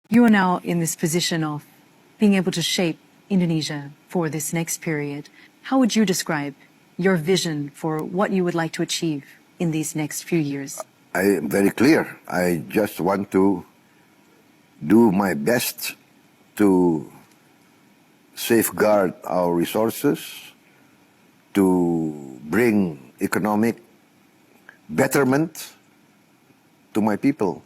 You are now in this position of being able to shape Indonesia for this next period. How would you describe your vision for what you would like to achieve in these next few years? I am very clear. I just want to do my best to safeguard our resources, to bring economic betterment to my people,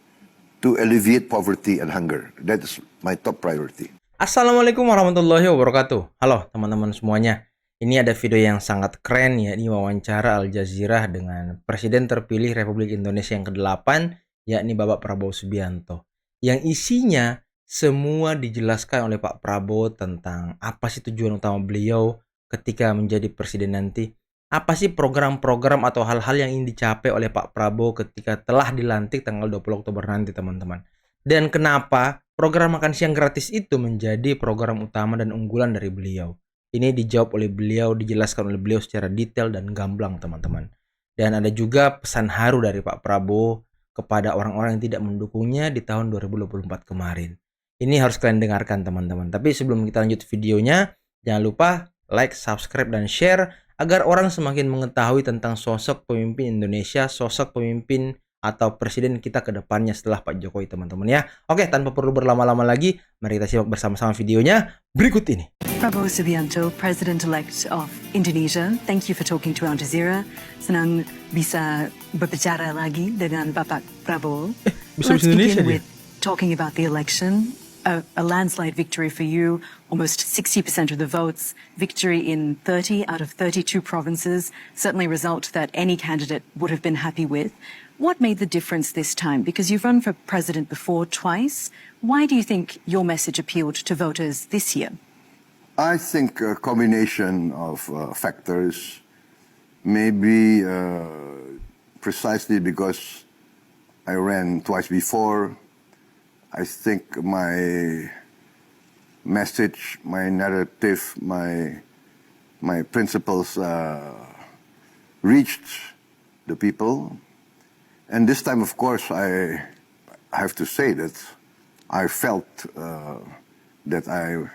to alleviate poverty and hunger. That is my top priority. Assalamualaikum warahmatullahi wabarakatuh. Halo teman-teman semuanya. Ini ada video yang sangat keren ya. Ini wawancara Al Jazeera dengan Presiden terpilih Republik Indonesia yang ke-8, yakni Bapak Prabowo Subianto. Yang isinya semua dijelaskan oleh Pak Prabowo tentang apa sih tujuan utama beliau ketika menjadi presiden nanti. Apa sih program-program atau hal-hal yang ingin dicapai oleh Pak Prabowo ketika telah dilantik tanggal 20 Oktober nanti, teman-teman. Dan kenapa program makan siang gratis itu menjadi program utama dan unggulan dari beliau. Ini dijawab oleh beliau, dijelaskan oleh beliau secara detail dan gamblang, teman-teman. Dan ada juga pesan haru dari Pak Prabowo kepada orang-orang yang tidak mendukungnya di tahun 2024 kemarin. Ini harus kalian dengarkan, teman-teman. Tapi sebelum kita lanjut videonya, jangan lupa like, subscribe, dan share agar orang semakin mengetahui tentang sosok pemimpin Indonesia, sosok pemimpin atau presiden kita ke depannya setelah Pak Jokowi, teman-teman ya. Oke, tanpa perlu berlama-lama lagi, mari kita simak bersama-sama videonya berikut ini. Prabowo Subianto, President-elect of Indonesia, thank you for talking to Al Jazeera. Senang bisa berbicara lagi dengan Bapak Prabowo. Let's begin with talking about the election. A landslide victory for you, almost 60% of the votes, victory in 30 out of 32 provinces, certainly a result that any candidate would have been happy with. What made the difference this time? Because you've run for president before twice. Why do you think your message appealed to voters this year? I think a combination of factors, maybe precisely because I ran twice before. I think my message, my narrative, my principles reached the people. And this time, of course, I have to say that I felt that I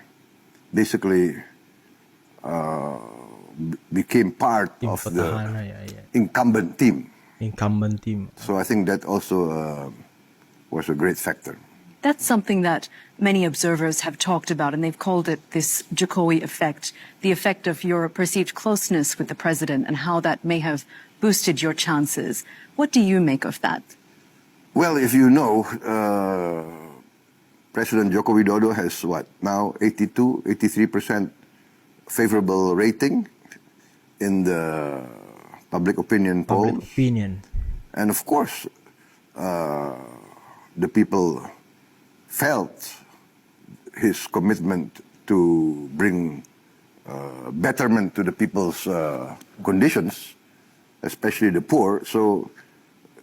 basically became part of the incumbent team. So I think that also was a great factor. That's something that many observers have talked about, and they've called it this Jokowi effect, the effect of your perceived closeness with the president and how that may have boosted your chances. What do you make of that? Well, if you know, President Joko Widodo has now 83% favorable rating in the public opinion polls. And of course, the people felt his commitment to bring betterment to the people's conditions, especially the poor. So,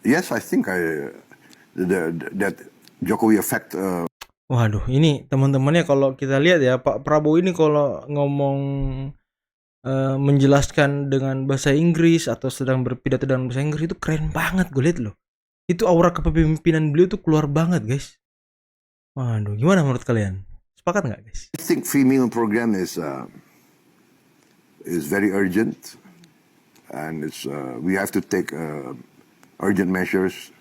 yes, I think that Jokowi effect. Waduh, ini teman-temannya kalau kita lihat ya, Pak Prabowo ini kalau ngomong menjelaskan dengan bahasa Inggris atau sedang berpidato dengan bahasa Inggris itu keren banget, gue lihat loh. Itu aura kepemimpinan beliau tuh keluar banget, guys. Waduh, gimana menurut kalian? Sepakat nggak, guys? I think free meal program is very urgent, and we have to take urgent measures.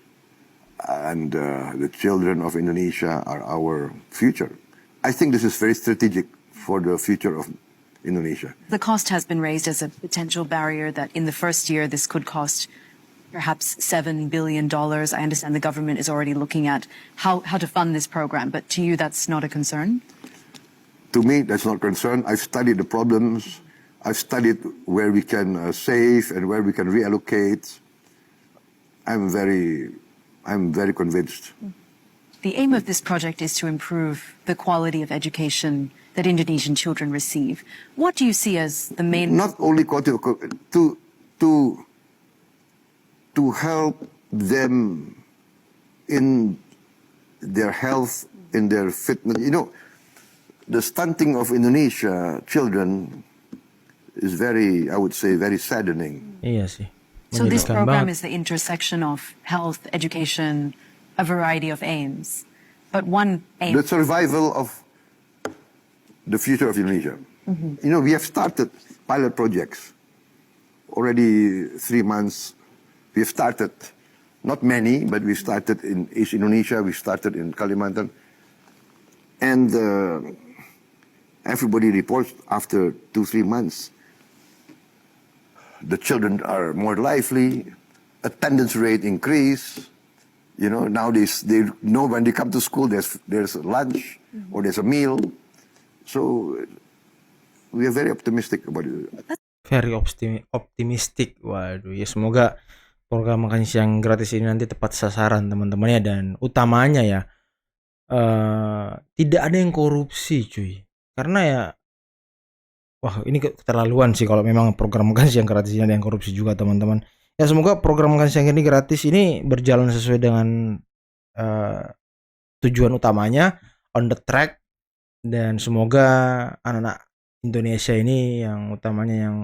And the children of Indonesia are our future. I think this is very strategic for the future of Indonesia. The cost has been raised as a potential barrier that in the first year this could cost perhaps $7 billion. I understand the government is already looking at how to fund this program, but to you that's not a concern? To me, that's not a concern. I've studied the problems. I've studied where we can save and where we can reallocate. I'm very convinced. The aim of this project is to improve the quality of education that Indonesian children receive. What do you see as the main... Not only quality, to help them in their health, in their fitness. You know, the stunting of Indonesia children is very, I would say, very saddening. Iya sih. So this program is the intersection of health, education, a variety of aims. But one aim. the survival of the future of Indonesia. You know, we have started pilot projects. Already 3 months, we have started, not many, but we started in East Indonesia, we started in Kalimantan. And everybody reports after 2-3 months, the children are more lively, attendance rate increase. You know, nowadays they know when they come to school there's lunch or there's a meal. So we are very optimistic about it. Very optimistic. Waduh, ya semoga program makan siang gratis ini nanti tepat sasaran teman-temannya, dan utamanya ya tidak ada yang korupsi cuy. Karena ya wah ini keterlaluan sih kalau memang program makan siang gratis ini ada yang korupsi juga teman-teman. Ya semoga program makan siang ini gratis ini berjalan sesuai dengan tujuan utamanya, on the track, dan semoga anak-anak Indonesia ini yang utamanya yang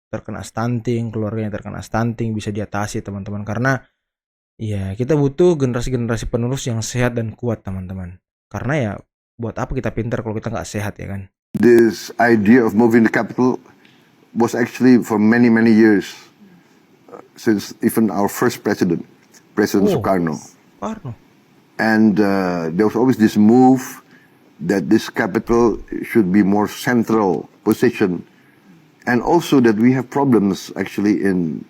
terkena stunting, keluarganya terkena stunting bisa diatasi teman-teman, karena ya kita butuh generasi-generasi penerus yang sehat dan kuat teman-teman. Karena ya buat apa kita pintar kalau kita nggak sehat, ya kan? This idea of moving the capital was actually for many years, since even our first President Sukarno. And there was always this move that this capital should be more central position, and also that we have problems actually in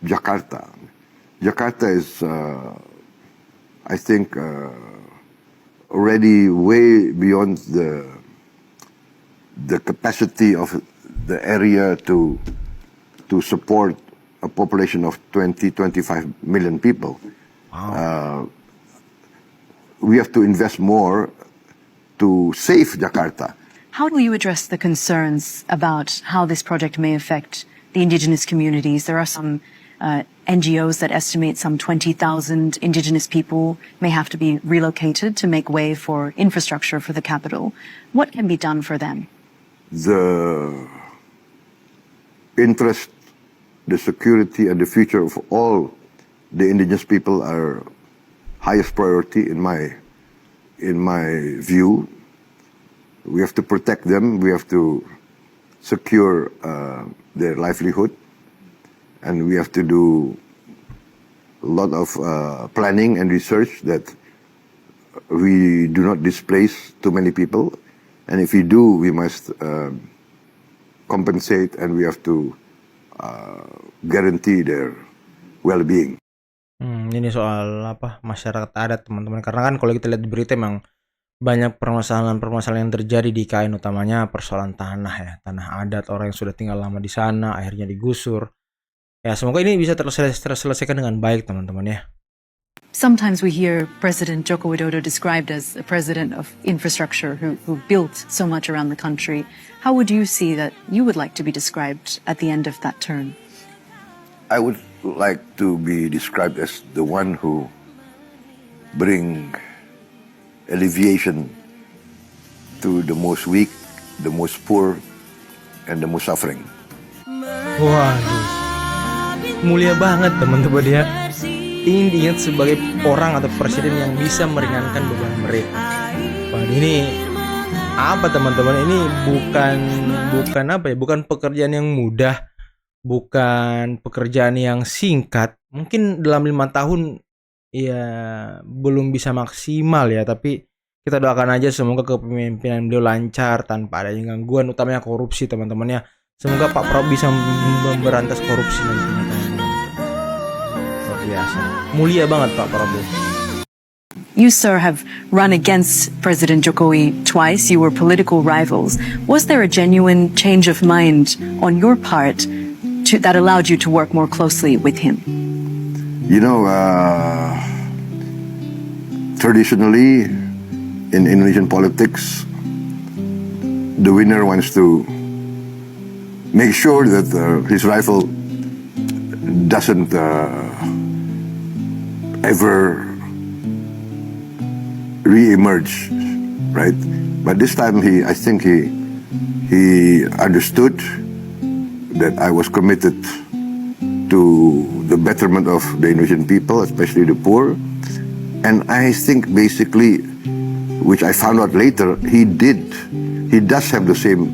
Jakarta. Jakarta is, I think, already way beyond the capacity of the area to support a population of 20-25 million people. Wow. We have to invest more to save Jakarta. How do you address the concerns about how this project may affect the indigenous communities? There are some NGOs that estimate some 20,000 indigenous people may have to be relocated to make way for infrastructure for the capital. What can be done for them? The interest, the security, and the future of all the indigenous people are highest priority in my view. We have to protect them. We have to secure their livelihood, and we have to do a lot of planning and research that we do not displace too many people. And if we do, we must compensate, and we have to guarantee their well-being. Ini soal apa masyarakat adat teman-teman, karena kan kalau kita lihat di berita emang banyak permasalahan yang terjadi di IKN, utamanya persoalan tanah ya, tanah adat, orang yang sudah tinggal lama di sana akhirnya digusur. Ya semoga ini bisa terselesaikan dengan baik teman-teman ya. Sometimes we hear President Joko Widodo described as a president of infrastructure who built so much around the country. How would you see that you would like to be described at the end of that term? I would like to be described as the one who bring alleviation to the most weak, the most poor, and the most suffering. Waduh, mulia banget teman-teman ya. Ingin diingat sebagai orang atau presiden yang bisa meringankan beban mereka. Wah, ini apa teman-teman? Ini bukan apa ya? Bukan pekerjaan yang mudah, bukan pekerjaan yang singkat. Mungkin dalam 5 tahun ya belum bisa maksimal ya, tapi kita doakan aja semoga kepemimpinan beliau lancar tanpa adanya gangguan, utamanya korupsi teman-teman ya. Semoga Pak Prabowo bisa memberantas korupsi nantinya teman-teman. Luar biasa, mulia banget Pak Prabowo. You, sir, have run against President Jokowi twice. You were political rivals. Was there a genuine change of mind on your part that allowed you to work more closely with him? You know, traditionally in Indonesian politics, the winner wants to make sure that his rival doesn't ever re-emerge, right? But this time I think he understood that I was committed to the betterment of the Indonesian people, especially the poor. And I think basically which I found out later, he does have the same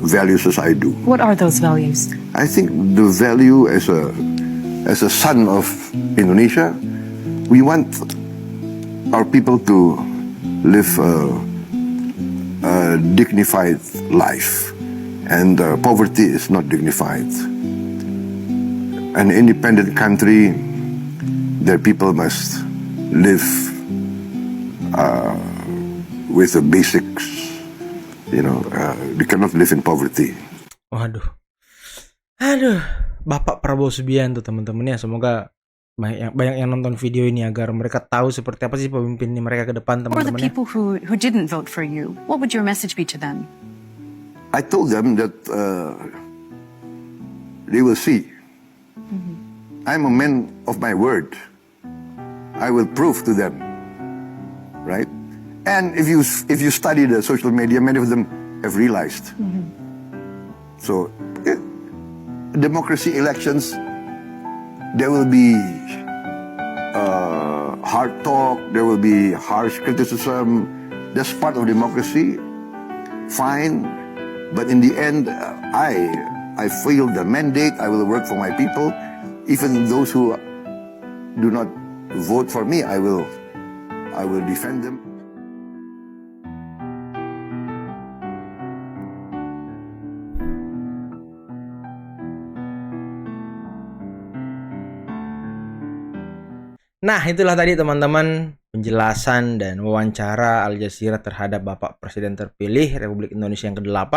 values as I do. What are those values? I think the value as a son of Indonesia, we want our people to live a dignified life, and poverty is not dignified. An independent country, their people must live with the basics. They cannot live in poverty. Waduh. Aduh, Bapak Prabowo Subianto teman-teman ya. Semoga banyak yang nonton video ini agar mereka tahu seperti apa sih pemimpin mereka ke depan, Or the teman-teman ya. people who didn't vote for you, what would your message be to them? I told them that they will see. I'm a man of my word. I will prove to them, right? And if you study the social media, many of them have realized. So, democracy elections, there will be hard talk, there will be harsh criticism. That's part of democracy. Fine, but in the end, I feel the mandate. I will work for my people. Even those who do not vote for me, I will defend them. Nah, itulah tadi teman-teman penjelasan dan wawancara Al Jazeera terhadap Bapak Presiden terpilih Republik Indonesia yang ke-8,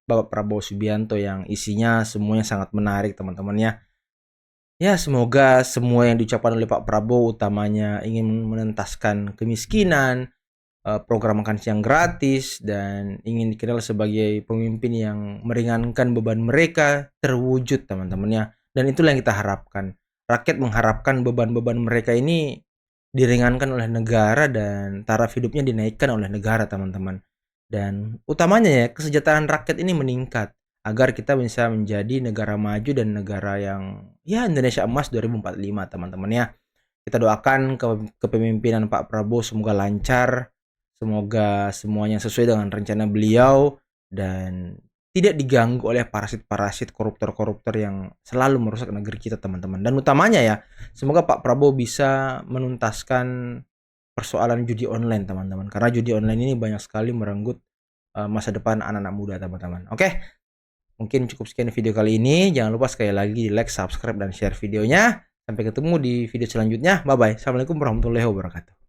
Bapak Prabowo Subianto, yang isinya semuanya sangat menarik teman-teman ya. Ya, semoga semua yang diucapkan oleh Pak Prabowo, utamanya ingin menuntaskan kemiskinan, program makan siang gratis, dan ingin dikenal sebagai pemimpin yang meringankan beban mereka, terwujud teman-teman ya. Dan itulah yang kita harapkan. Rakyat mengharapkan beban-beban mereka ini diringankan oleh negara dan taraf hidupnya dinaikkan oleh negara teman-teman. Dan utamanya ya, kesejahteraan rakyat ini meningkat agar kita bisa menjadi negara maju dan negara yang ya Indonesia emas 2045 teman-teman ya. Kita doakan kepemimpinan Pak Prabowo semoga lancar, semoga semuanya sesuai dengan rencana beliau dan tidak diganggu oleh parasit-parasit koruptor-koruptor yang selalu merusak negeri kita teman-teman. Dan utamanya ya, semoga Pak Prabowo bisa menuntaskan persoalan judi online teman-teman. Karena judi online ini banyak sekali merenggut masa depan anak-anak muda teman-teman. Oke, mungkin cukup sekian video kali ini. Jangan lupa sekali lagi like, subscribe, dan share videonya. Sampai ketemu di video selanjutnya. Bye-bye. Assalamualaikum warahmatullahi wabarakatuh.